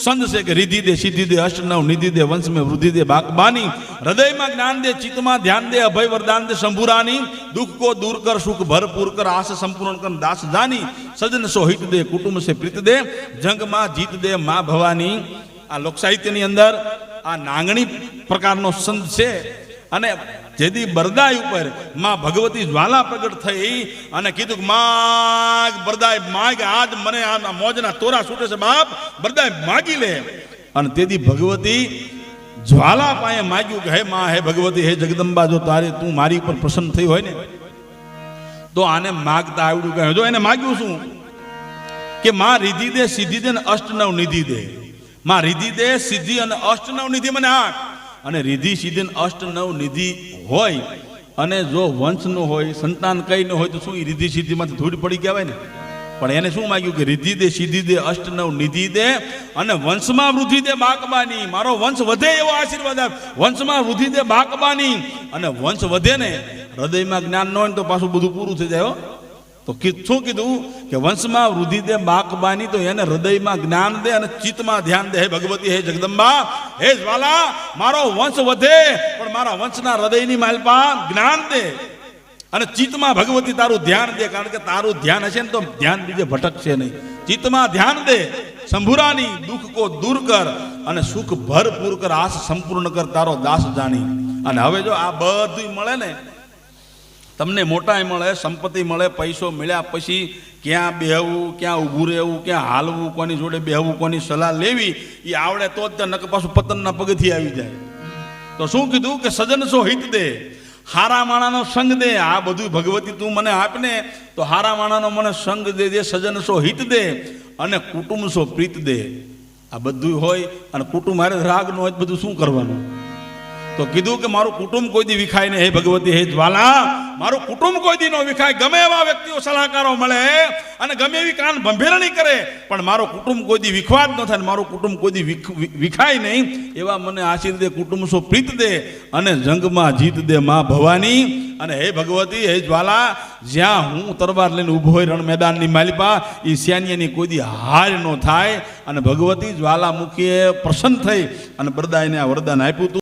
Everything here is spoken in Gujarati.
સંદ છે કે રિધિ દે સિદ્ધિ દે અષ્ટ નવ નિધિ દે વંશ में વૃદ્ધિ દે બાકબાની હૃદયમાં જ્ઞાન દે ચિત્તમાં ધ્યાન દે અભય વરદાન દે શંભુરાની દુઃખ को दूर कर सुख भरपूर कर आस संपूर्ण कर दास जानी सजन सो हित दे कुटुंब से प्रीत दे जंग मां जीत दे मां भवानी। आ लोक साहित्यની અંદર આ નાંગણી પ્રકારનો સંદ છે અને જેદી બરદાઈ ઉપર માં ભગવતી જ્વાલા પ્રગટ થઈ અને કીધું કે માગ બરદાઈ માગ આજ મને આ મોજના તોરા છૂટે છે બાપ બરદાઈ માગી લે અને તેદી ભગવતી જ્વાલા પાએ માગ્યું કે હે માં હે ભગવતી હે જગદંબા જો તારે તું મારી ઉપર પ્રસન્ન થઈ હોય ને તો આને માગતા આવડું કહે જો એને માગ્યું શું કે માં રિધિ દે સિદ્ધિ દે ને અષ્ટ નવ નિધિ દે માં રિધિ દે સિદ્ધિ અને અષ્ટ નવ નિધિ મને આઠ અને રિધિ સિદ્ધિ અષ્ટ નવ નિધિ હોય અને જો વંશ નો હોય સંતાન કઈ ન હોય તો શું રિધિ સિદ્ધિમાંથી ધૂળ પડી કહેવાય ને પણ એને શું માંગ્યું કે રિધિ દે સિદ્ધિ દે અષ્ટ નવ નિધિ દે અને વંશમાં વૃદ્ધિ દે બાકબાની મારો વંશ વધે એવો આશીર્વાદ આપ વંશમાં વૃદ્ધિ દે બાકબાની અને વંશ વધે ને હૃદયમાં જ્ઞાન ન હોય તો પાછું બધું પૂરું થઈ જાય તો શું કીધું કે વંશમાં વૃદ્ધિ દે બાકબાની તો એને હૃદયમાં જ્ઞાન દે અને ચિત્તમાં ધ્યાન દે હે ભગવતી હે જગદંબા હે જ્વાલા મારો વંશ વધે પણ મારા વંશના હૃદયની માલપા જ્ઞાન દે અને ચિત્તમાં ભગવતી તારું ધ્યાન દે કારણ કે તારું ધ્યાન હશે ને તો ધ્યાન બીજે ભટકશે નહીં ચિત્તમાં ધ્યાન દે શંભુરાની દુઃખ કો દૂર કર અને સુખ ભરપૂર કર આસ સંપૂર્ણ કર તારો દાસ જાણી। અને હવે જો આ બધું મળે ને તમને મોટાઈ મળે સંપત્તિ મળે પૈસો મળ્યા પછી ક્યાં બેહવું ક્યાં ઊભું રહેવું ક્યાં હાલવું કોની જોડે બેહવું કોની સલાહ લેવી એ આવડે તો જ નક પાછું પતનના પગથી આવી જાય તો શું કીધું કે સજન સો હિત દે હારા માણાનો સંગ દે આ બધું ભગવતી તું મને આપને તો હારા માણાનો મને સંગ દે દે સજન સો હિત દે અને કુટુંબ સો પ્રીત દે આ બધું હોય અને કુટુંબ હારે રાગ નો હોય બધું શું કરવાનું તો કીધું કે મારું કુટુંબ કોઈ દી વિખાય ને હે ભગવતી હે જ્વાલા મારું કુટુંબ કોઈ દી નો વિખાય ગમે એવા વ્યક્તિઓ સલાહકારો મળે અને ગમે એવી કાન ભંભેરણી કરે પણ મારો કુટુંબ કોઈ દી વિખવા જ ન થાય મારું કુટુંબ કોઈ દી વિખાય નહીં એવા મને આશીર્વાદ દે કુટુંબ સો પ્રીત દે અને જંગમાં જીત દે માં ભવાની અને હે ભગવતી હે જ્વાલા જ્યાં હું તરવાર લઈને ઊભો હોય રણ મેદાનની માલિપા એ સૈન્યની કોઈ દી હાર ન થાય અને ભગવતી જ્વાલામુખીએ પ્રસન્ન થઈ અને બરદાઈને આ વરદાન આપ્યું હતું।